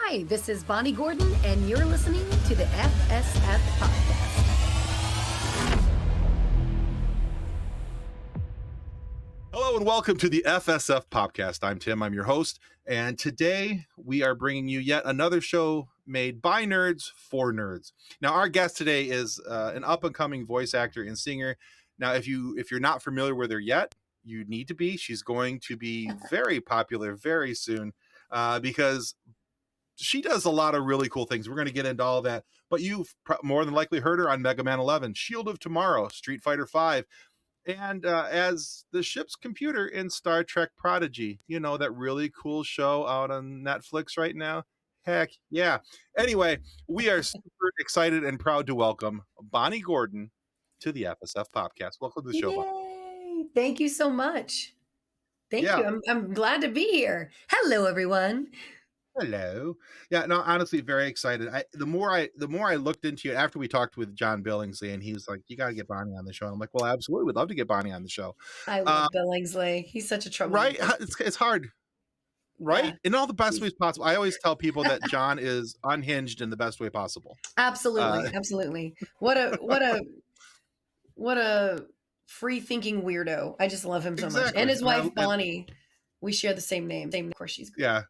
Hi, this is Bonnie Gordon, and you're listening to the FSF Podcast. Hello and welcome to the FSF Podcast. I'm Tim, I'm your host, and today we are bringing you yet another show made by nerds for nerds. Now, our guest today is an up-and-coming voice actor and singer. Now, if you're not familiar with her yet, you need to be. She's going to be very popular very soon because she does a lot of really cool things. We're going to get into all of that, but you've more than likely heard her on Mega Man 11, Shield of Tomorrow, Street Fighter 5, and as the ship's computer in Star Trek Prodigy. You know, that really cool show out on Netflix right now? Heck yeah. Anyway, we are super excited and proud to welcome Bonnie Gordon to the FSF Podcast. Welcome to the show, Bonnie. Yay! Thank you so much. Thank Yeah. you. I'm glad to be here. Hello, everyone. Hello. Yeah, no, honestly, very excited. The more I looked into it after we talked with John Billingsley, and he was like, "You got to get Bonnie on the show." And I'm like, "Well, absolutely, we'd love to get Bonnie on the show." I love Billingsley. He's such a troublemaker. Right? It's hard, right? Yeah. In all the best ways possible. I always tell people that John is unhinged in the best way possible. Absolutely, absolutely. What a free thinking weirdo. I just love him so much. And his wife Bonnie. We share the same name. Of course, she's great. Yeah.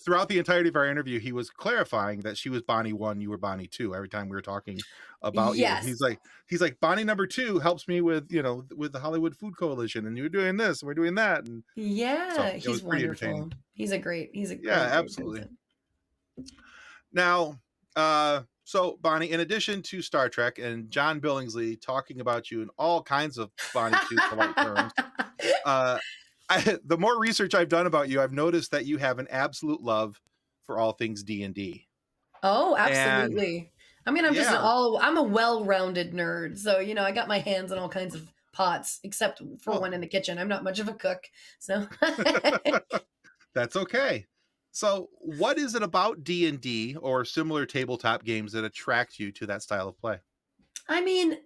Throughout the entirety of our interview, he was clarifying that she was Bonnie 1, you were Bonnie 2. Every time we were talking about you, he's like Bonnie number 2 helps me with the Hollywood Food Coalition, and you're doing this, and we're doing that, and he's wonderful. He's a great absolutely. Person. Now, so Bonnie, in addition to Star Trek and John Billingsley talking about you in all kinds of Bonnie 2 polite terms, the more research I've done about you, I've noticed that you have an absolute love for all things D&D. Oh, absolutely. I'm a well-rounded nerd. So, I got my hands on all kinds of pots, except for one in the kitchen. I'm not much of a cook. So that's okay. So what is it about D&D or similar tabletop games that attract you to that style of play? I mean,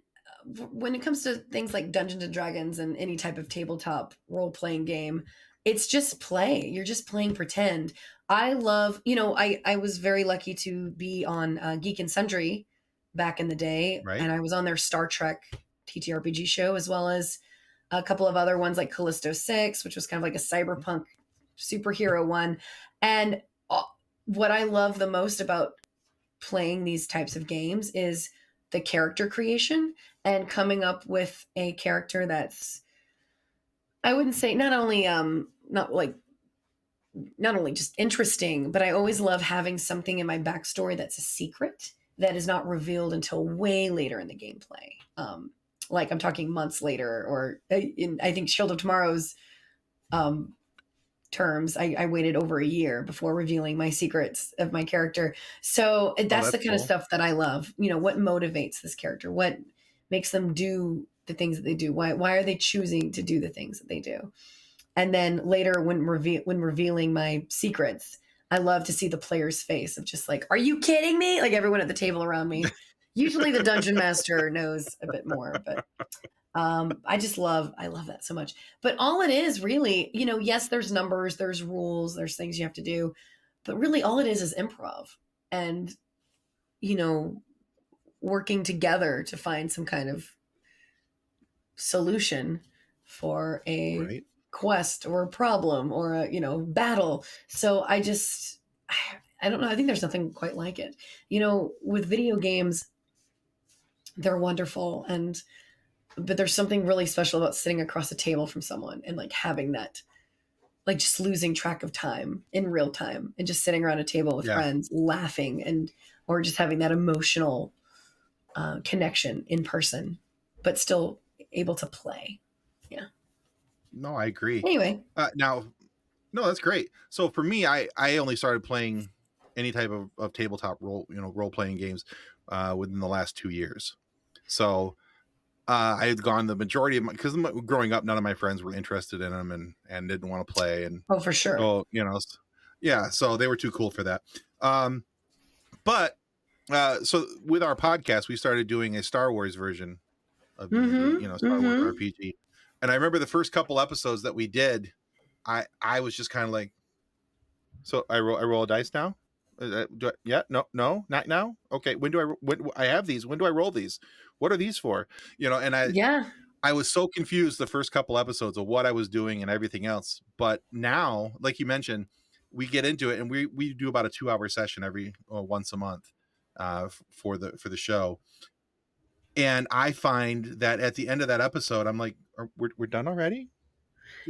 when it comes to things like Dungeons and Dragons and any type of tabletop role-playing game, it's just play. You're just playing pretend. I love, I was very lucky to be on Geek and Sundry back in the day. Right. And I was on their Star Trek TTRPG show, as well as a couple of other ones like Callisto 6, which was kind of like a cyberpunk superhero one. And what I love the most about playing these types of games is the character creation and coming up with a character that's, I wouldn't say not only just interesting, but I always love having something in my backstory that's a secret that is not revealed until way later in the gameplay. Like I'm talking months later, or I think Shield of Tomorrow's terms, I waited over a year before revealing my secrets of my character. So that's the kind of stuff that I love. What motivates this character? What makes them do the things that they do? Why are they choosing to do the things that they do? And then later when revealing my secrets, I love to see the player's face of just like, are you kidding me? Like everyone at the table around me. Usually the dungeon master knows a bit more, but I love that so much. But all it is really, yes, there's numbers, there's rules, there's things you have to do, but really all it is improv and, working together to find some kind of solution for a quest or a problem or a, battle. So I don't know. I think there's nothing quite like it. With video games, they're wonderful, but there's something really special about sitting across a table from someone and like having that, like just losing track of time in real time and just sitting around a table with friends laughing or just having that emotional connection in person, but still able to play. Yeah. No, I agree. Anyway. No, that's great. So for me, I only started playing any type of tabletop role-playing games within the last 2 years. So I had gone the majority of because growing up, none of my friends were interested in them and didn't want to play. And for sure. So, so they were too cool for that. But so with our podcast, we started doing a Star Wars version of Star Wars RPG. And I remember the first couple episodes that we did, I was just kind of like, so I roll a dice now? Yeah, no, not now. Okay, when I have these? When do I roll these? What are these for? And Yeah. I was so confused the first couple episodes of what I was doing and everything else. But now, like you mentioned, we get into it and we do about a 2-hour session every once a month for the show. And I find that at the end of that episode, I'm like, we're done already?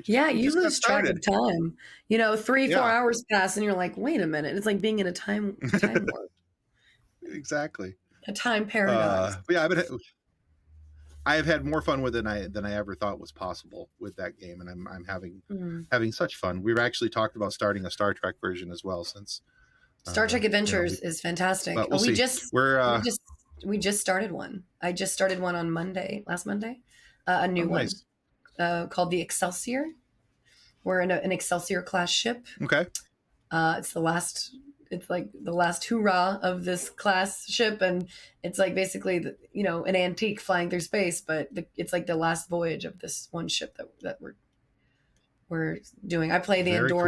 Yeah, We you just got lose track started. of time. 3, 4 Yeah, hours pass and you're like, "Wait a minute." It's like being in a time warp, exactly. a time paradox. But yeah, I have had more fun with it than I ever thought was possible with that game, and I'm Mm. having such fun. We've actually talked about starting a Star Trek version as well, since Star Trek we, Adventures is fantastic. but Oh, we'll see. We're we just started one. I just started one on Monday, last Monday, a oh, new one nice. called the Excelsior. We're in an Excelsior class ship. Okay, It's the last. It's like the last hoorah of this class ship, and it's like basically an antique flying through space. But it's like the last voyage of this one ship that we're doing. I play very cool.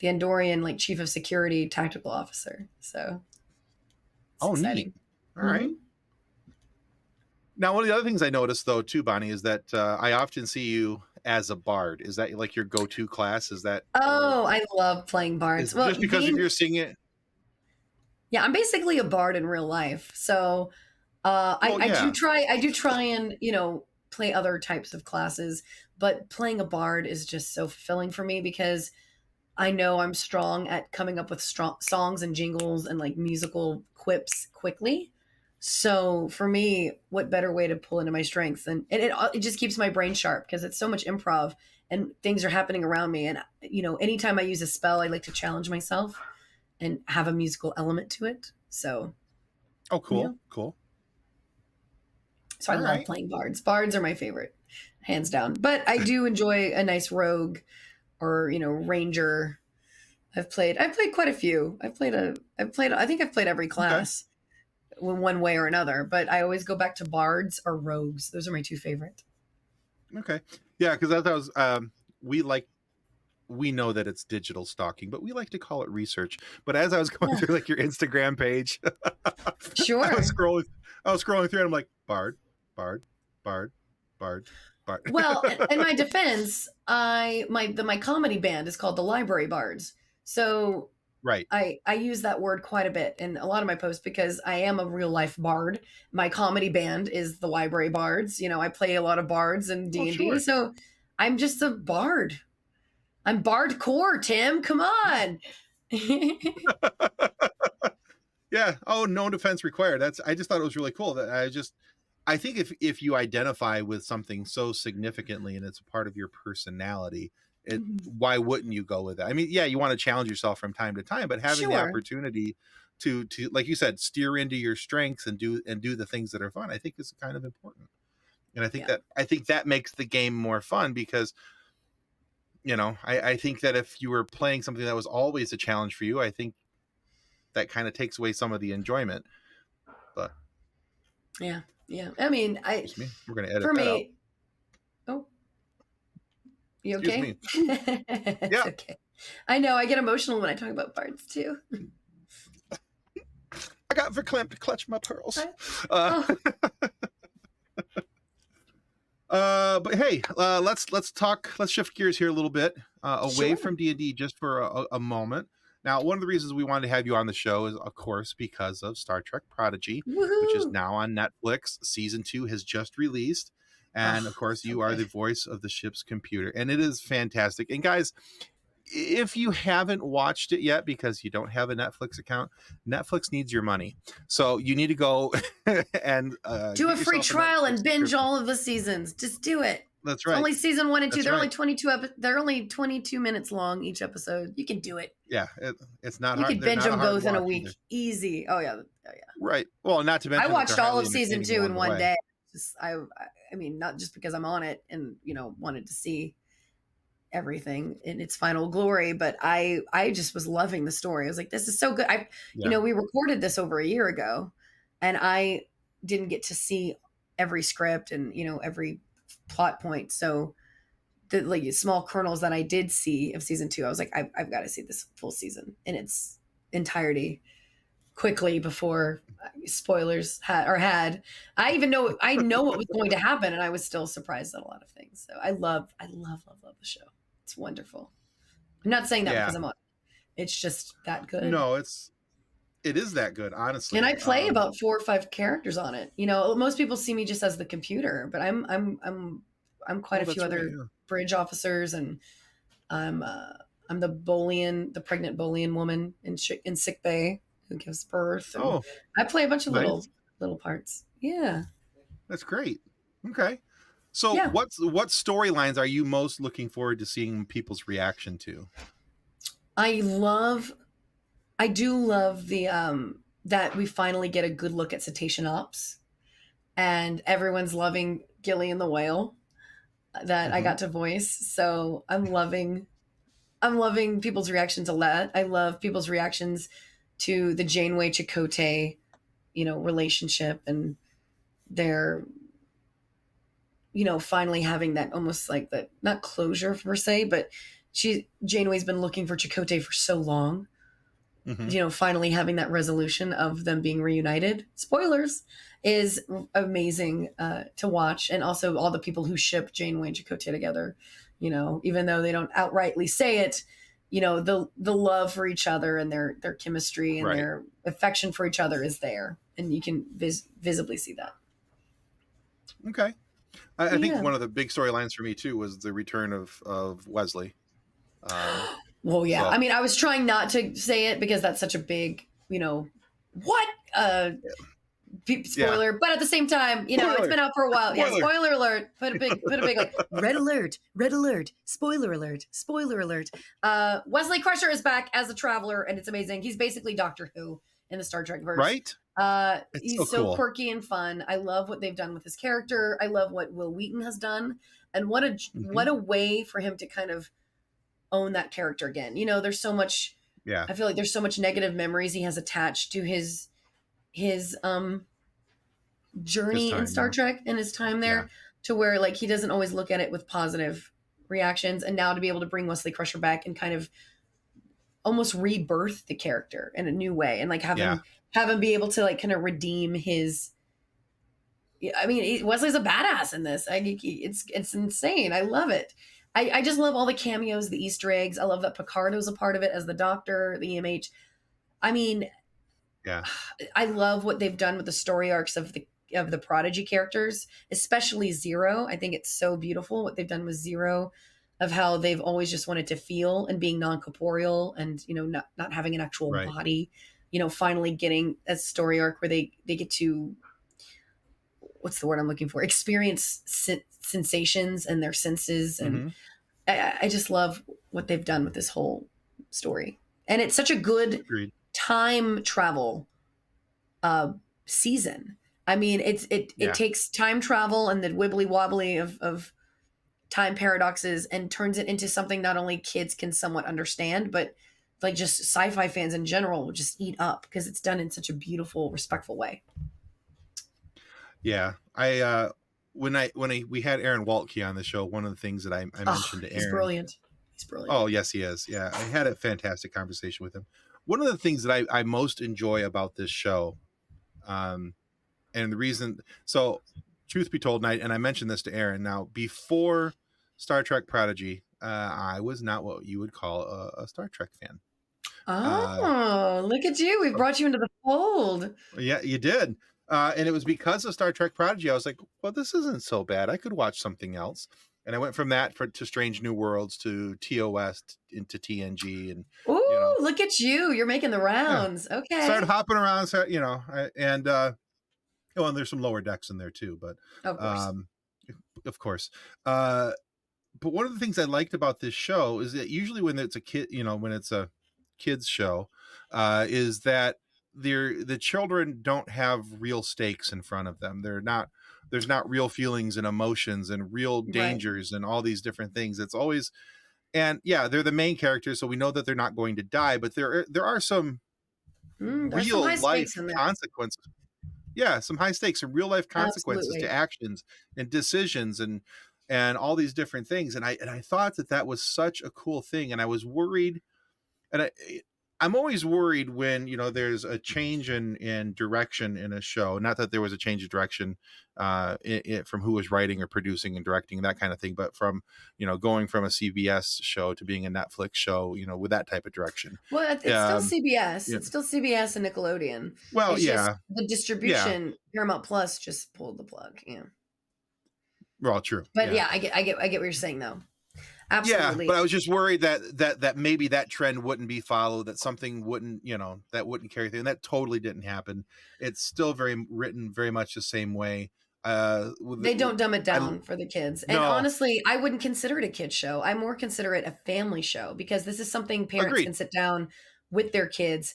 The Andorian like chief of security tactical officer. So it's Oh, neat. exciting. All right. Hmm. Now, one of the other things I noticed though too, Bonnie, is that I often see you as a bard. Is that like your go-to class? Is that, or Oh, I love playing bards. is Well, just because if you're singing? yeah, I'm basically a bard in real life. So Well, yeah. I do try and play other types of classes, but playing a bard is just so fulfilling for me because I know I'm strong at coming up with strong songs and jingles and like musical quips quickly. So for me, what better way to pull into my strengths and it just keeps my brain sharp because it's so much improv and things are happening around me. And anytime I use a spell, I like to challenge myself and have a musical element to it. So Oh, yeah, cool, cool. so I All love right. playing bards. Bards are my favorite, hands down. But I do enjoy a nice rogue or ranger. I've played quite a few. I think I've played every Okay. class in one way or another, but I always go back to bards or rogues. Those are my two favorite. Okay. Yeah, because that was we like we know that it's digital stalking, but we like to call it research. But as I was going Yeah, through like your Instagram page, I was sure. scrolling, I was scrolling through, and I'm like, Bard, Bard, Bard, Bard, Bard. Well, in my defense, my comedy band is called the Library Bards. So Right. I use that word quite a bit in a lot of my posts because I am a real life bard. My comedy band is the Library Bards. I play a lot of bards in Oh, D&D. sure. So I'm just a bard. I'm bard core, Tim. Come on. Yeah. Oh, no defense required. I just thought it was really cool. I think if you identify with something so significantly and it's a part of your personality, why wouldn't you go with it? I mean, yeah, you want to challenge yourself from time to time, but having the Sure. opportunity to like you said, steer into your strengths and do the things that are fun, I think is kind of important. And Yeah. I think that makes the game more fun because I think that if you were playing something that was always a challenge for you, I think that kind of takes away some of the enjoyment. But Yeah. Yeah. I mean, excuse me, we're gonna edit for that out. me, oh, you Excuse okay? me. It's Yeah, okay. I know I get emotional when I talk about bards too. I got verklempt to clutch my pearls. I- Uh, oh, but hey, let's talk. Let's shift gears here a little bit away sure. from D&D just for a moment. Now, one of the reasons we wanted to have you on the show is, of course, because of Star Trek Prodigy, which is Woohoo. now on Netflix. Season 2 has just released, and of Oh, course, so you are good. the voice of the ship's computer, and it is fantastic. And guys, if you haven't watched it yet because you don't have a Netflix account, Netflix needs your money. So you need to go and Do a get free yourself a trial Netflix and binge subscription. all of the seasons. Just do it. That's It's right. only season 1 and 2. That's They're only right. 22 they're only 22 minutes long each episode. You can do it. Yeah, it's not You hard. could They're binge not a them hard both in a watch either. week. Easy. Oh yeah. Oh yeah. Right. Well, not to I mention that they're watched all highly of season entertaining 2 in along the one way. day. Just I mean, not just because I'm on it and wanted to see everything in its final glory, but I just was loving the story. I was like, this is so good. Yeah. We recorded this over a year ago, and I didn't get to see every script and every plot point. So the like small kernels that I did see of season 2, I was like, I've got to see this full season, and entirety quickly before spoilers had. I know what was going to happen, and I was still surprised at a lot of things. So I love the show. It's wonderful. I'm not saying that Yeah. because I'm on. It's just that good. No, it is that good, And honestly. I play about 4 or 5 characters on it. You know, most people see me just as the computer, but I'm quite Oh, a few that's right. other Yeah. bridge officers, and I'm the pregnant Boolean woman in sick bay who gives birth, and Oh, I play a bunch of nice. little parts. Yeah, That's great. Okay. So yeah. what storylines are you most looking forward to seeing people's reaction to? I love, I do love the that we finally get a good look at cetacean ops, and everyone's loving Gillian the whale that I Mm-hmm. got to voice. So I'm loving people's reaction to that. I love people's reactions to the Janeway Chakotay, relationship, and their, finally having that almost like that, not closure per se, but Janeway's been looking for Chakotay for so long. Mm-hmm. Finally having that resolution of them being reunited. Spoilers is amazing to watch, and also all the people who ship Janeway and Chakotay together. Even though they don't outrightly say it, the love for each other and their chemistry and Right. their affection for each other is there, and you can visibly see that. Okay. I think Yeah. one of the big storylines for me too was the return of Wesley. Well, yeah. So I mean, I was trying not to say it because that's such a big, what? yeah. Spoiler, but at the same time, it's Spoiler. been out for a while. Yeah, Spoiler. spoiler alert. Put a big like red alert, spoiler alert. Wesley Crusher is back as a traveler, and it's amazing. He's basically Doctor Who in the Star Trek verse. Right? It's He's so cool. quirky and fun. I love what they've done with his character. I love what Will Wheaton has done, and what a way for him to kind of own that character again. There's so much. Yeah. I feel like there's so much negative memories he has attached to his journey in Star Trek and his time there, to where like he doesn't always look at it with positive reactions, and now to be able to bring Wesley Crusher back and kind of almost rebirth the character in a new way, and like have him be able to like kind of redeem his. I mean, Wesley's a badass in this. It's insane. I love it. I just love all the cameos, the Easter eggs. I love that Picard was a part of it as the Doctor, the EMH. I mean, Yeah. I love what they've done with the story arcs of the Prodigy characters, especially Zero. I think it's so beautiful what they've done with Zero, of how they've always just wanted to feel and being non-corporeal, and not having an actual body. Finally getting a story arc where they get to, what's the word I'm looking for? Experience sensations and their senses, and I just love what they've done with this whole story. And it's such a good Agreed. time travel season. I mean, it takes time travel and the wibbly wobbly of time paradoxes and turns it into something not only kids can somewhat understand, but like just sci-fi fans in general will just eat up, because it's done in such a beautiful, respectful way. Yeah. We had Aaron Waltke on the show, one of the things that I mentioned to Aaron. He's brilliant. Oh, yes, he is. Yeah. I had a fantastic conversation with him. One of the things that I most enjoy about this show, and the reason, so truth be told, and I mentioned this to Aaron, now before Star Trek Prodigy, I was not what you would call a Star Trek fan. Look at you. We brought you into the fold. Yeah, you did. And it was because of Star Trek Prodigy, I was like, well, this isn't so bad. I could watch something else. And I went from that to Strange New Worlds, to TOS, into TNG. And look at you. You're making the rounds. Yeah. Okay. Started hopping around, and there's some lower decks in there too, but of course. But one of the things I liked about this show is that usually when it's a kid, when it's a kids show, is that the children don't have real stakes in front of them. There's not real feelings and emotions and real dangers and all these different things. It's always, and yeah, they're the main characters, so we know that they're not going to die, but there are some real life consequences. Yeah, some high stakes and real life consequences to actions and decisions and all these different things. And I thought that was such a cool thing. And I was worried, and I'm always worried when, there's a change in direction in a show. Not that there was a change of direction from who was writing or producing and directing, that kind of thing, but from, going from a CBS show to being a Netflix show, with that type of direction. Well, it's still CBS. Yeah. It's still CBS and Nickelodeon. Well, It's just yeah, the yeah. distribution. Paramount Plus just pulled the plug. Yeah. Well, true. But Yeah. yeah, I get what you're saying though. Yeah, Absolutely. but I was just worried that maybe that trend wouldn't be followed, that something wouldn't, that wouldn't carry through. And that totally didn't happen. It's still written very much the same way. They don't dumb it I down for the kids. And no, honestly, I wouldn't consider it a kid show. I more consider it a family show because this is something parents agreed. can sit down with their kids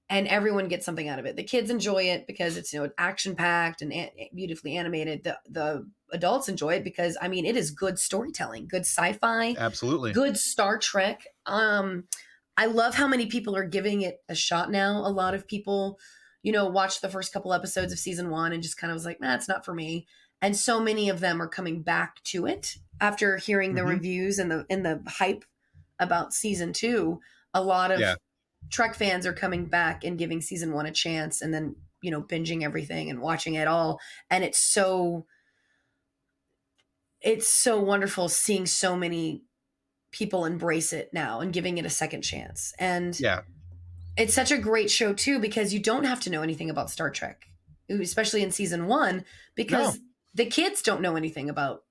and everyone gets something out of it. The kids enjoy it because it's, action packed and beautifully animated. The adults enjoy it because it is good storytelling, good sci-fi, Absolutely. good Star Trek. I love how many people are giving it a shot now. A lot of people, watched the first couple episodes of season 1 and just kind of was like, it's not for me. And so many of them are coming back to it after hearing the reviews and the hype about season 2. A lot of Trek fans are coming back and giving season 1 a chance and then, binging everything and watching it all. And it's so wonderful seeing so many people embrace it now and giving it a second chance. And it's such a great show too, because you don't have to know anything about Star Trek, especially in season 1, because the kids don't know anything about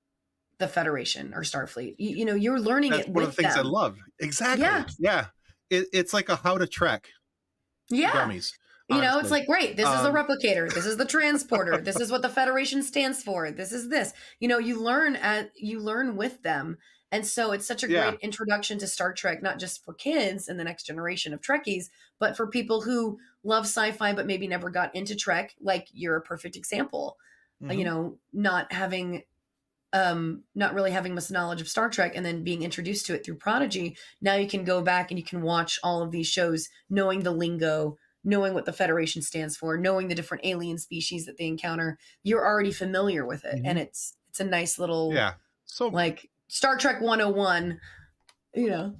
the Federation or Starfleet. You're learning That's it one with of the things them. I love. Exactly. Yeah. It's like a how to Trek. Yeah. Dummies. It's like, great, this is the replicator, this is the transporter, this is what the Federation stands for, this is this. You learn with them. And so it's such a great introduction to Star Trek, not just for kids and the next generation of Trekkies, but for people who love sci-fi but maybe never got into Trek. Like, you're a perfect example. Not really having much knowledge of Star Trek and then being introduced to it through Prodigy. Now you can go back and you can watch all of these shows knowing the lingo, knowing what the Federation stands for, knowing the different alien species that they encounter. You're already familiar with it. And it's a nice little like Star Trek 101, Yeah.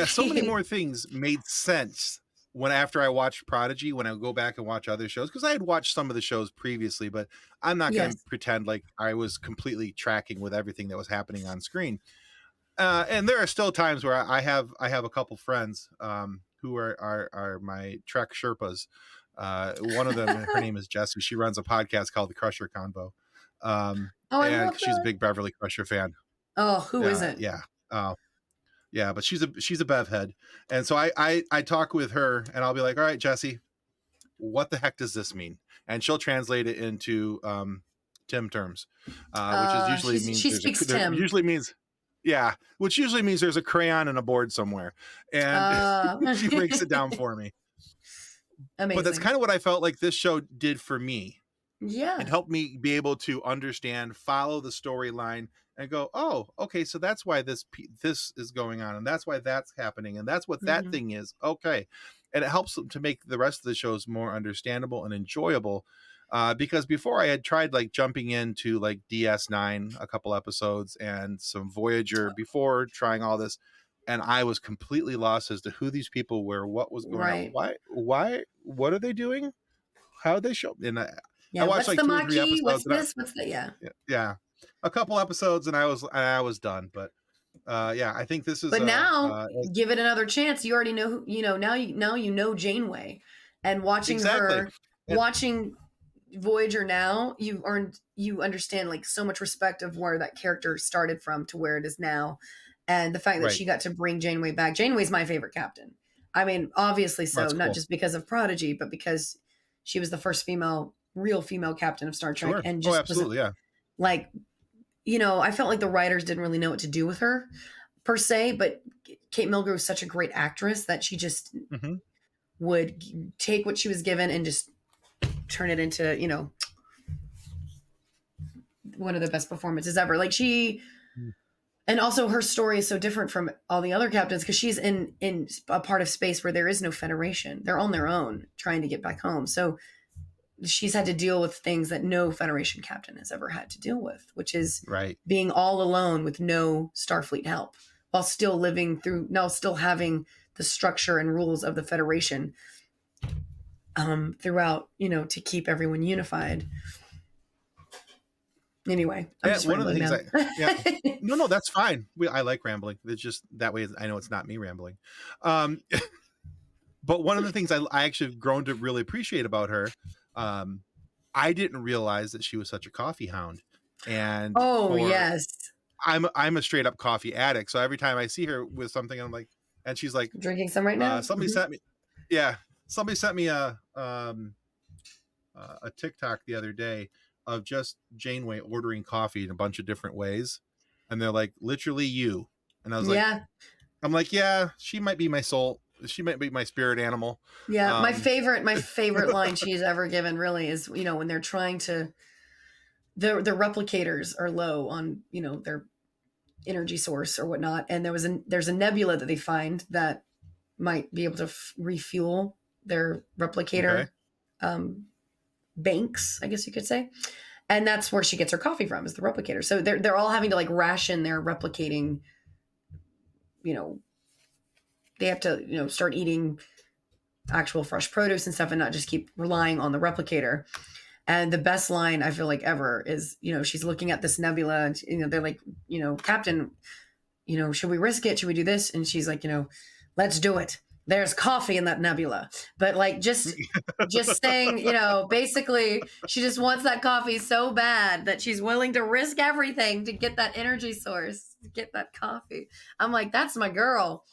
So many more things made sense after I watched Prodigy, when I go back and watch other shows, because I had watched some of the shows previously, but I'm not going to pretend like I was completely tracking with everything that was happening on screen. And there are still times where I have a couple friends who are my Trek Sherpas. One of them, her name is Jessie. She runs a podcast called The Crusher Convo. And she's a big Beverly Crusher fan. Oh, who isn't? Yeah. Yeah, but she's a Bev head. And so I talk with her and I'll be like, all right, Jessie, what the heck does this mean? And she'll translate it into Tim terms, which usually means there's a crayon and a board somewhere. And she breaks it down for me. Amazing. But that's kind of what I felt like this show did for me. Yeah. It helped me be able to understand, follow the storyline, and go, oh, okay, so that's why this is going on, and that's why that's happening, and that's what that thing is. Okay. And it helps to make the rest of the shows more understandable and enjoyable. Because before I had tried like jumping into like DS9 a couple episodes and some Voyager before trying all this, and I was completely lost as to who these people were, what was going on, why, what are they doing, how they show. And I watched like 2 or 3 episodes. What's this? What's that? Yeah. A couple episodes and I was done. But I think this is. But now, give it another chance. You already know who. Now you know Janeway, and watching her, watching Voyager now, you understand like so much respect of where that character started from to where it is now, and the fact that she got to bring Janeway back. Janeway's my favorite captain. Obviously so, not just because of Prodigy, but because she was the first real female captain of Star Trek. Sure. And just absolutely, like, I felt like the writers didn't really know what to do with her per se, but Kate Mulgrew was such a great actress that she just would take what she was given and just turn it into, one of the best performances ever. Like and also her story is so different from all the other captains because she's in a part of space where there is no Federation. They're on their own trying to get back home. So she's had to deal with things that no Federation captain has ever had to deal with, which is being all alone with no Starfleet help while still still having the structure and rules of the Federation throughout, to keep everyone unified. Anyway, I'm just one of the rambling things now. no, that's fine. I like rambling. It's just that way I know it's not me rambling. But one of the things I actually have grown to really appreciate about her, I didn't realize that she was such a coffee hound. And Oh, yes. I'm a straight up coffee addict. So every time I see her with something, I'm like, and she's like, Drinking some right now. somebody sent me, somebody sent me a TikTok the other day of just Janeway ordering coffee in a bunch of different ways, and they're like, literally you. And I was like, I'm like, yeah, she might be my soul. She might be my spirit animal. Yeah, my favorite line she's ever given really is, when they're trying to, the replicators are low on, their energy source or whatnot, and there's a nebula that they find that might be able to refuel their replicator banks, I guess you could say. And that's where she gets her coffee from, is the replicator. So they're all having to like ration their replicating, they have to, start eating actual fresh produce and stuff and not just keep relying on the replicator. And the best line I feel like ever is, she's looking at this nebula and, they're like, Captain, should we risk it? Should we do this? And she's like, let's do it. There's coffee in that nebula. But like, just saying, basically she just wants that coffee so bad that she's willing to risk everything to get that energy source, to get that coffee. I'm like, that's my girl.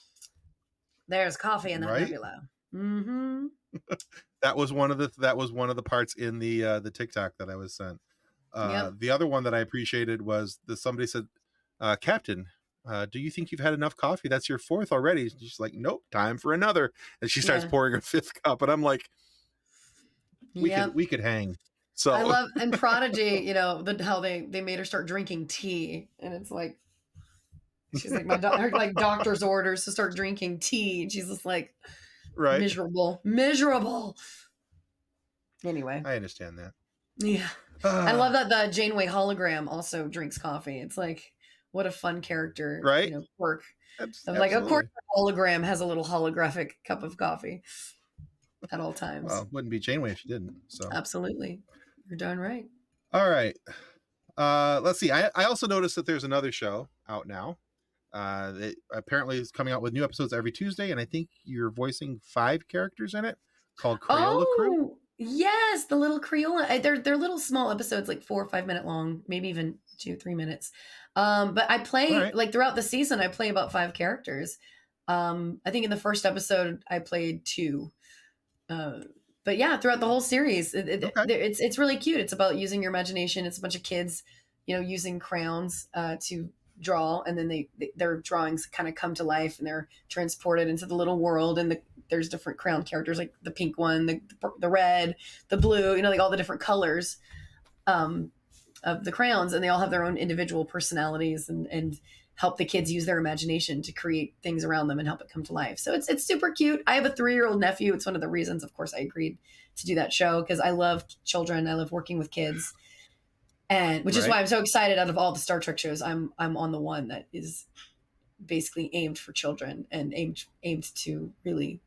There's coffee in that nebula. Mm-hmm. That was one of the parts in the TikTok that I was sent. The other one that I appreciated was somebody said, Captain, do you think you've had enough coffee? That's your fourth already. She's like, nope, time for another. And she starts pouring her fifth cup. And I'm like, we could hang. So I love, and Prodigy, how they made her start drinking tea. And it's like, she's like, her like doctor's orders to start drinking tea. And she's just like, miserable. Anyway, I understand that. Yeah. I love that the Janeway hologram also drinks coffee. It's like, what a fun character, quirk. Like, of course, the hologram has a little holographic cup of coffee at all times. Well, it wouldn't be Janeway if she didn't. So absolutely, you're darn right. All right, let's see. I also noticed that there's another show out now. It apparently is coming out with new episodes every Tuesday, and I think you're voicing 5 characters in it, called Crayola Crew. Yes, the little Crayola. They're little small episodes, like 4 or 5 minute long, maybe even 2-3 minutes. But I play like throughout the season, I play about 5 characters. I think in the first episode I played 2. But yeah, throughout the whole series, it's really cute. It's about using your imagination. It's a bunch of kids, using crayons to draw, and then their drawings kind of come to life and they're transported into the little world, and there's different crayon characters, like the pink one, the red, the blue, like all the different colors of the crayons, and they all have their own individual personalities and help the kids use their imagination to create things around them and help it come to life. So it's super cute. I have a 3-year-old nephew. It's one of the reasons, of course, I agreed to do that show, because I love children. I love working with kids. And which is why I'm so excited. Out of all the Star Trek shows, I'm on the one that is basically aimed for children and aimed to really,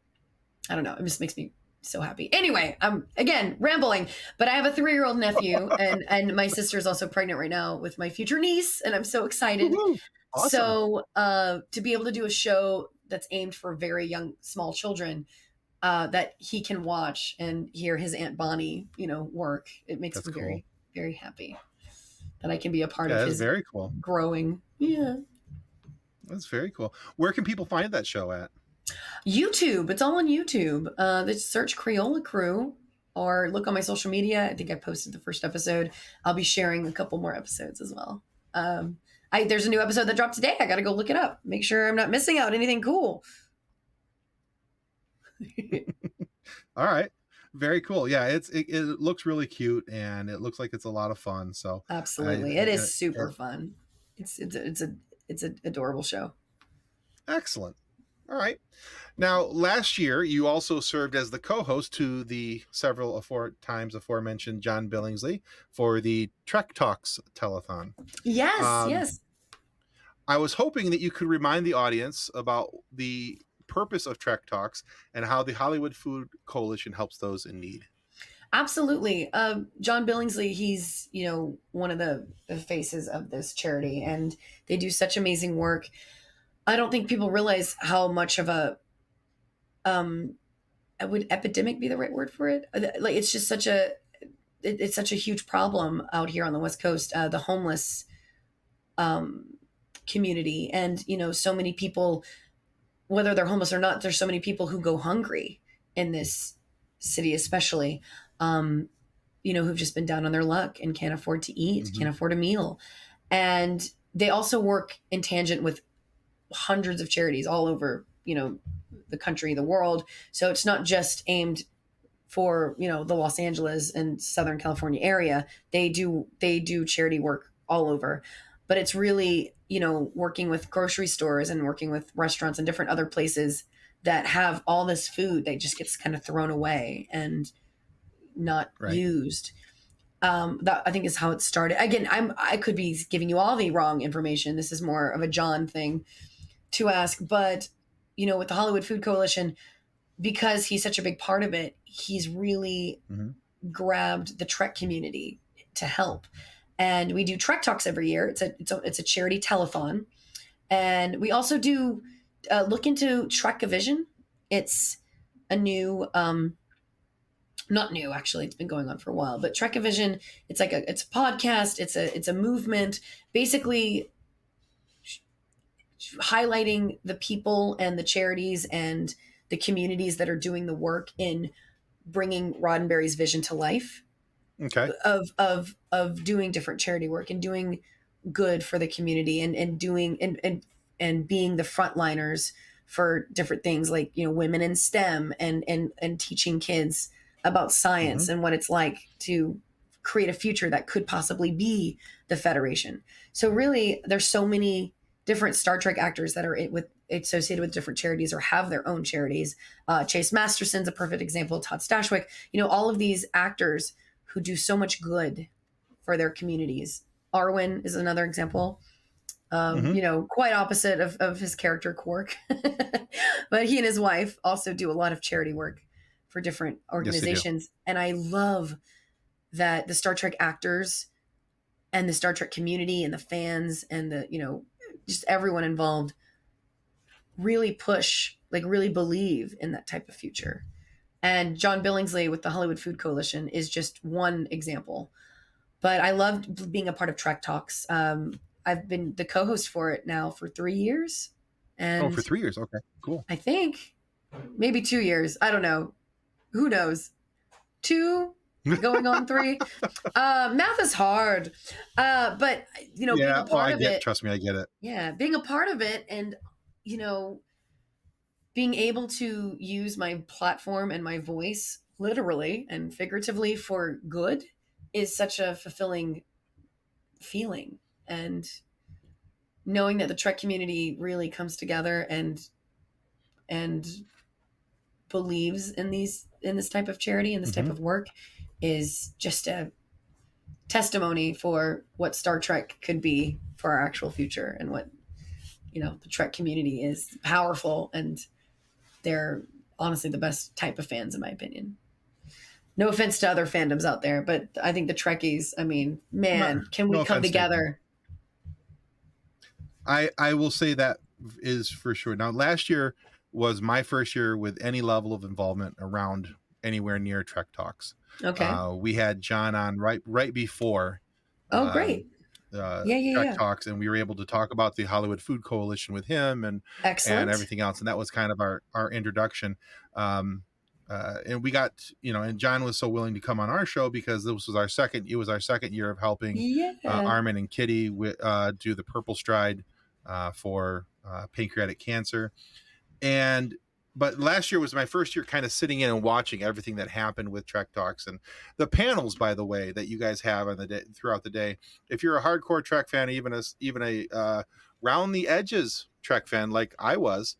I don't know, it just makes me so happy. Anyway, I'm again rambling, but I have a 3-year-old nephew, and my sister is also pregnant right now with my future niece, and I'm so excited. Awesome. So to be able to do a show that's aimed for very young, small children, that he can watch and hear his Aunt Bonnie, work, it makes me very, very happy that I can be a part of his very cool growing. Yeah. That's very cool. Where can people find that show at? YouTube. It's all on YouTube. Just search Crayola Crew or look on my social media. I think I posted the first episode. I'll be sharing a couple more episodes as well. There's a new episode that dropped today. I got to go look it up. Make sure I'm not missing out anything cool. All right. Very cool. Yeah, it looks really cute, and it looks like it's a lot of fun. So absolutely, it is super fun. It's an adorable show. Excellent. All right. Now, last year you also served as the co-host to the several times aforementioned John Billingsley for the Trek Talks telethon. Yes, yes. I was hoping that you could remind the audience about the purpose of Trek Talks and how the Hollywood Food Coalition helps those in need. Absolutely. John Billingsley, he's, one of the faces of this charity, and they do such amazing work. I don't think people realize how much of a, would epidemic be the right word for it? Like, it's just it's such a huge problem out here on the West Coast, the homeless community. And, so many people, whether they're homeless or not, there's so many people who go hungry in this city, especially, who've just been down on their luck and can't afford to eat, can't afford a meal. And they also work in tangent with hundreds of charities all over, the country, the world. So it's not just aimed for, the Los Angeles and Southern California area. They do charity work all over. But it's really, working with grocery stores and working with restaurants and different other places that have all this food that just gets kind of thrown away and not used. That I think is how it started. Again, I could be giving you all the wrong information. This is more of a John thing to ask, but with the Hollywood Food Coalition, because he's such a big part of it, he's really grabbed the Trek community to help. And we do Trek Talks every year. It's a charity telethon, and we also do look into Trek-A-Vision. It's a new, not new actually. It's been going on for a while. But Trek-A-Vision, it's a podcast. It's a movement, basically highlighting the people and the charities and the communities that are doing the work in bringing Roddenberry's vision to life. Okay. Of doing different charity work and doing good for the community and doing and being the frontliners for different things like, women in STEM and teaching kids about science and what it's like to create a future that could possibly be the Federation. So really, there's so many different Star Trek actors that are associated with different charities or have their own charities. Chase Masterson's a perfect example. Todd Stashwick, all of these actors who do so much good for their communities. Arwen is another example. Quite opposite of his character Quark, but he and his wife also do a lot of charity work for different organizations. Yes, and I love that the Star Trek actors and the Star Trek community and the fans and the, just everyone involved really push, really believe in that type of future. And John Billingsley with the Hollywood Food Coalition is just one example. But I loved being a part of Trek Talks. I've been the co-host for it now for 3 years. And for 3 years. Okay, cool. I think maybe 2 years. I don't know. Who knows? 2 going on 3. Math is hard. But, being a part of it. Trust me, I get it. Yeah, being a part of it and, being able to use my platform and my voice literally and figuratively for good is such a fulfilling feeling. And knowing that the Trek community really comes together and believes in this type of charity and this type of work is just a testimony for what Star Trek could be for our actual future and what, the Trek community is powerful, and they're honestly the best type of fans in my opinion. No offense to other fandoms out there, but I think the Trekkies, can we come together? I will say that is for sure. Now, last year was my first year with any level of involvement around anywhere near Trek Talks. Okay. We had John on right before. Oh, great. Trek Talks, and we were able to talk about the Hollywood Food Coalition with him and everything else. And that was kind of our introduction. And we got, and John was so willing to come on our show because it was our second year of helping Armin and Kitty do the Purple Stride for pancreatic cancer. But last year was my first year kind of sitting in and watching everything that happened with Trek Talks and the panels, by the way, that you guys have on the day, throughout the day. If you're a hardcore Trek fan, even a round the edges Trek fan like I was,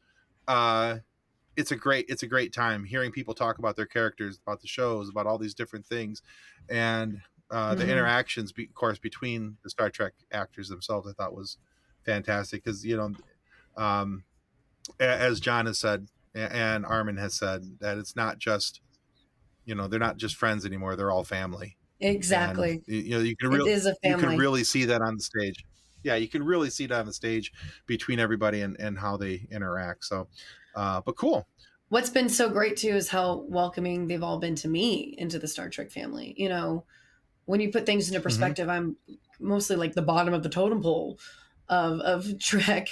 it's a great time hearing people talk about their characters, about the shows, about all these different things, and the interactions, of course, between the Star Trek actors themselves. I thought was fantastic because as John has said, And Armin has said that it's not just, they're not just friends anymore, they're all family. And Exactly. you can It really is a you can family. really see that on the stage. Yeah, you can really see that on the stage between everybody and how they interact. So but cool. What's been so great too is how welcoming they've all been to me into the Star Trek family. When you put things into Mm-hmm. perspective, I'm mostly like the bottom of the totem pole of Trek,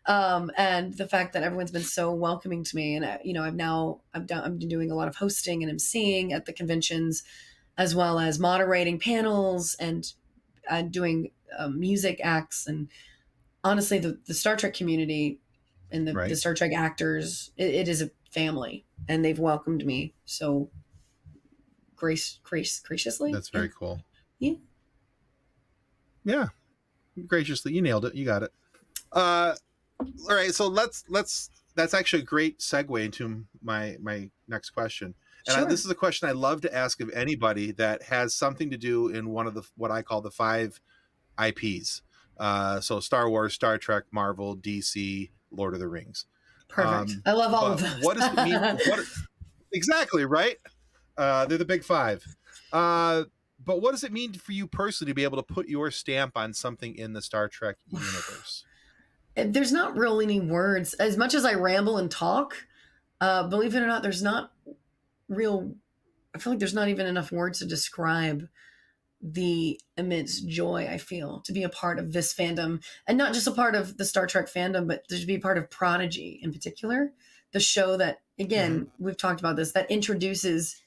and the fact that everyone's been so welcoming to me, and I've been doing a lot of hosting and emceeing at the conventions, as well as moderating panels and doing music acts, and honestly, the Star Trek community and the Right. Star Trek actors, it is a family, and they've welcomed me so graciously. That's Yeah, very cool. yeah. Yeah. Graciously, you nailed it. You got it. All right, so that's actually a great segue into my next question. And this Sure. is a question I love to ask of anybody that has something to do in one of the what I call the 5 IPs. So Star Wars, Star Trek, Marvel, DC, Lord of the Rings. Perfect. I love all of But what does it mean? those. What exactly, right? They're the big 5. But what does it mean for you personally to be able to put your stamp on something in the Star Trek universe? There's not really any words. As much as I ramble and talk, believe it or not, there's not real. I feel like there's not even enough words to describe the immense joy I feel to be a part of this fandom, and not just a part of the Star Trek fandom, but to be a part of Prodigy in particular, the show that, Mm-hmm. again, we've talked about this, that introduces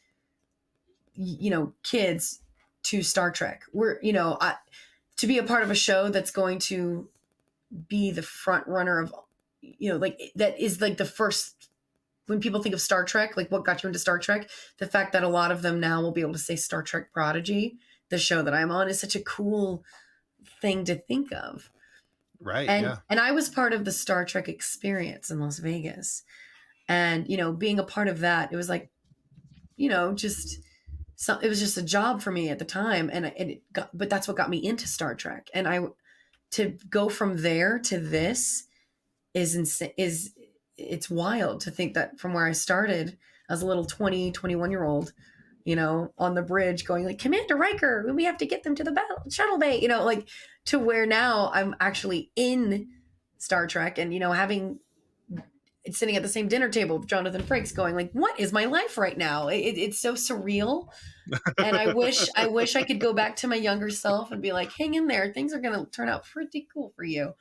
kids to Star Trek. To be a part of a show that's going to be the front runner of, like that is like the first, when people think of Star Trek, like what got you into Star Trek, the fact that a lot of them now will be able to say Star Trek Prodigy, the show that I'm on, is such a cool thing to think of. Right. And Yeah. and I was part of the Star Trek experience in Las Vegas. And, being a part of that, it was like, just it was just a job for me at the time. But that's what got me into Star Trek. And to go from there to this is insane, it's wild to think that from where I started as a little 21 year old, on the bridge going like, Commander Riker, we have to get them to the shuttle bay, like, to where now I'm actually in Star Trek, and, having sitting at the same dinner table with Jonathan Frakes going like, what is my life right now? It's so surreal. And I wish I could go back to my younger self and be like, hang in there. Things are going to turn out pretty cool for you.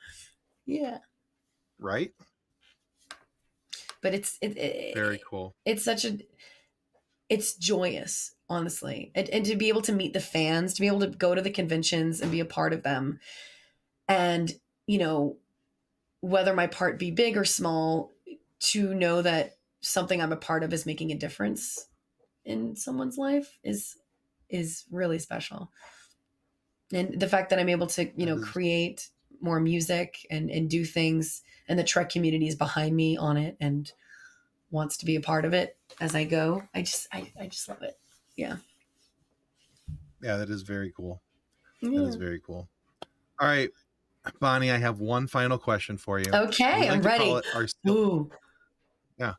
Yeah. Right. But Very cool. it's joyous, honestly. And to be able to meet the fans, to be able to go to the conventions and be a part of them. And, whether my part be big or small, to know that something I'm a part of is making a difference in someone's life is really special. And the fact that I'm able to, create more music and do things, and the Trek community is behind me on it and wants to be a part of it as I go. I just love it. Yeah. Yeah, that is very cool. That is Yeah. very cool. All right, Bonnie, I have one final question for you. Okay, We like I'm to call ready. it our Ooh. yeah.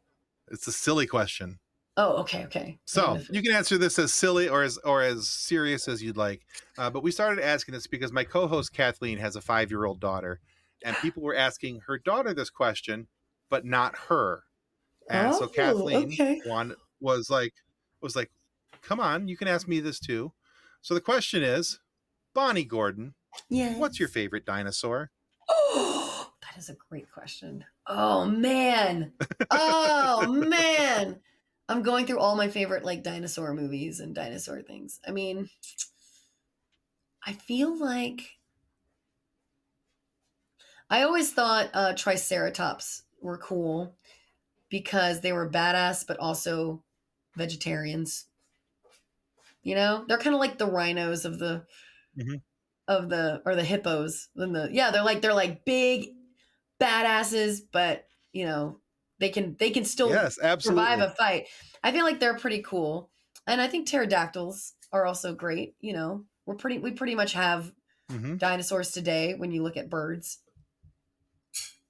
It's a silly question. Oh, okay. So you can answer this as silly or as serious as you'd like. But we started asking this because my co-host Kathleen has a 5-year-old daughter, and people were asking her daughter this question, but not her. And so Oh, Kathleen okay. was like, come on, you can ask me this too. So the question is, Bonnie Gordon, Yeah. what's your favorite dinosaur? Oh, that is a great question. Oh man. Oh man. I'm going through all my favorite like dinosaur movies and dinosaur things. I mean, I feel like I always thought Triceratops were cool because they were badass, but also vegetarians. They're kind of like the rhinos of the Mm-hmm. or the hippos. They're like big badasses, but they can still Yes, survive absolutely. a fight. I feel like they're pretty cool, and I think pterodactyls are also great. We pretty much have Mm-hmm. dinosaurs today when you look at birds.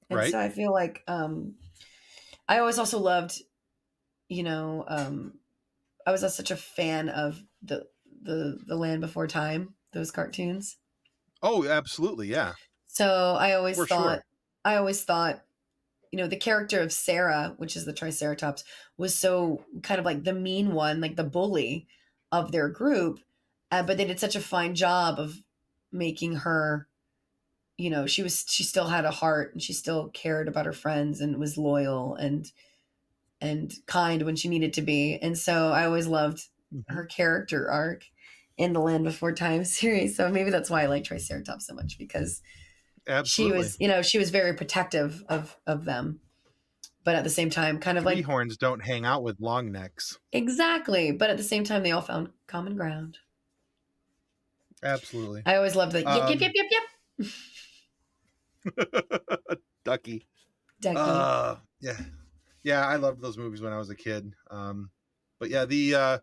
And Right. so I feel like I always also loved, I was such a fan of the Land Before Time, those cartoons. Oh, absolutely, yeah. So For sure. I always thought, the character of Sarah, which is the Triceratops, was so kind of like the mean one, like the bully of their group. But they did such a fine job of making her, she still had a heart and she still cared about her friends and was loyal and kind when she needed to be. And so I always loved Mhm. her character arc in the Land Before Time series. So maybe that's why I like Triceratops so much, because Absolutely. she was very protective of them, but at the same time, kind of Three like, horns don't hang out with long necks. exactly. But at the same time, they all found common ground. Absolutely. I always loved the yip, yip, yip, yip, yip. Ducky. Ducky. Yeah. Yeah, I loved those movies when I was a kid. But yeah,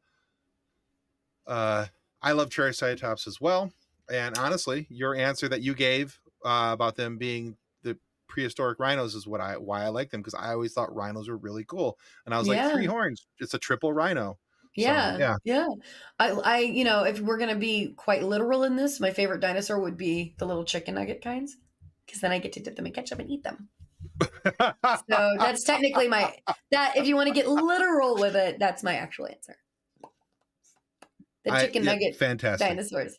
I love Triceratops as well. And honestly, your answer that you gave about them being the prehistoric rhinos is why I like them, because I always thought rhinos were really cool. And I was like, three Yeah. horns, it's a triple rhino. So Yeah. yeah. Yeah. If we're going to be quite literal in this, my favorite dinosaur would be the little chicken nugget kinds, because then I get to dip them in ketchup and eat them. So that's technically if you want to get literal with it, that's my actual answer. The chicken nugget fantastic. dinosaurs.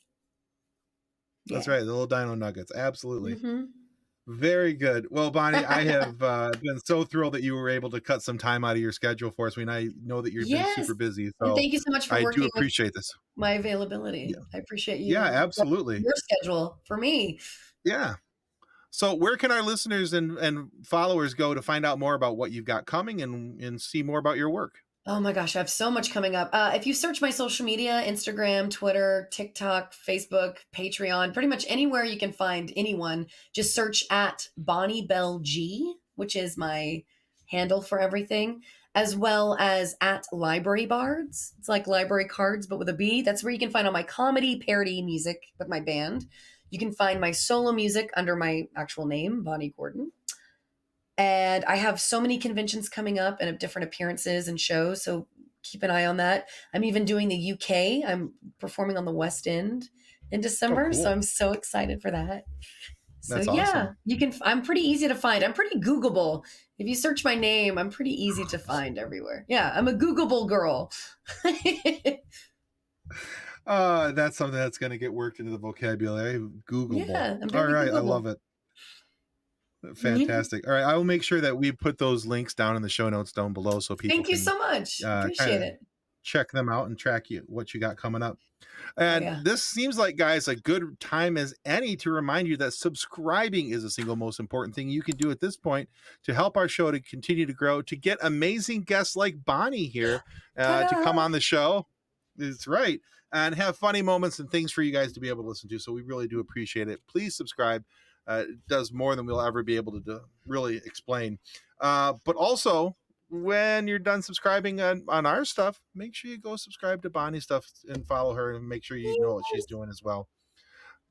That's right. The little dino nuggets. Absolutely. Mm-hmm. Very good. Well, Bonnie, I have been so thrilled that you were able to cut some time out of your schedule for us. I mean, I know that you've been Yes. super busy, And so thank you so much for I working do appreciate this. my availability. Yeah. I appreciate you. Yeah, absolutely. Your schedule for me. Yeah. So where can our listeners and followers go to find out more about what you've got coming and see more about your work? Oh my gosh, I have so much coming up. If you search my social media, Instagram, Twitter, TikTok, Facebook, Patreon, pretty much anywhere you can find anyone, just search at Bonnie Bell G, which is my handle for everything, as well as at Library Bards. It's like library cards, but with a B. That's where you can find all my comedy parody music with my band. You can find my solo music under my actual name, Bonnie Gordon. And I have so many conventions coming up and of different appearances and shows. So keep an eye on that. I'm even doing the UK. I'm performing on the West End in December. Oh, cool. So I'm so excited for that. That's so yeah, awesome. I'm pretty easy to find. I'm pretty Googleable. If you search my name, I'm pretty easy to find everywhere. Yeah, I'm a Googleable girl. That's something that's going to get worked into the vocabulary. Googleable. Yeah, all right. Googleable. I love it. Fantastic. All right. I will make sure that we put those links down in the show notes down below so people Thank you so much. Appreciate it. Check them out and track what you got coming up. And this seems like, guys, a good time as any to remind you that subscribing is the single most important thing you can do at this point to help our show to continue to grow, to get amazing guests like Bonnie here to come on the show. That's right. And have funny moments and things for you guys to be able to listen to. So we really do appreciate it. Please subscribe. It does more than we'll ever be able to really explain. But also, when you're done subscribing on our stuff, make sure you go subscribe to Bonnie's stuff and follow her and make sure you know what she's doing as well.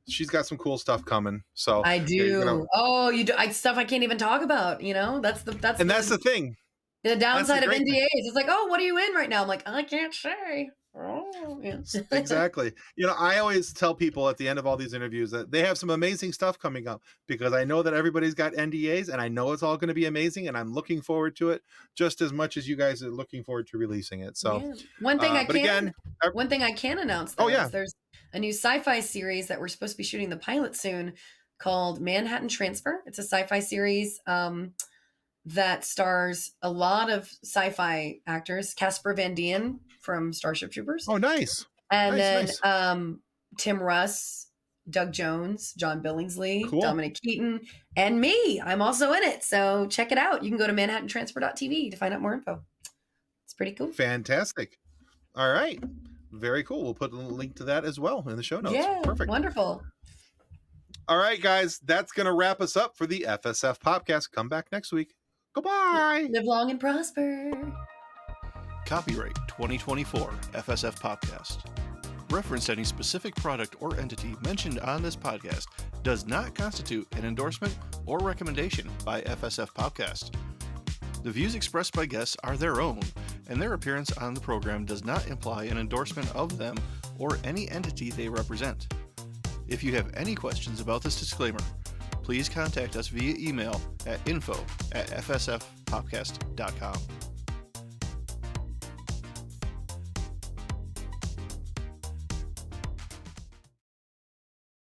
She's got some cool stuff coming. So I do. You do stuff I can't even talk about. That's the thing. The downside of NDAs. It's like, oh, what are you in right now? I'm like, I can't say. Oh, yeah. Exactly. I always tell people at the end of all these interviews that they have some amazing stuff coming up, because I know that everybody's got NDAs and I know it's all going to be amazing, and I'm looking forward to it just as much as you guys are looking forward to releasing it. So one thing I can announce though, is there's a new sci-fi series that we're supposed to be shooting the pilot soon called Manhattan Transfer. It's a sci-fi series that stars a lot of sci-fi actors. Casper Van Dien from Starship Troopers. Oh, nice. And then Tim Russ, Doug Jones, John Billingsley, Dominic Keaton, and me. I'm also in it. So check it out. You can go to manhattantransfer.tv to find out more info. It's pretty cool. Fantastic. All right. Very cool. We'll put a link to that as well in the show notes. Yeah, perfect. Wonderful. All right, guys. That's going to wrap us up for the FSF Podcast. Come back next week. Goodbye. Live long and prosper. Copyright 2024 FSF Podcast. Reference to any specific product or entity mentioned on this podcast does not constitute an endorsement or recommendation by FSF Podcast. The views expressed by guests are their own, and their appearance on the program does not imply an endorsement of them or any entity they represent. If you have any questions about this disclaimer, please contact us via email at info@fsfpopcast.com.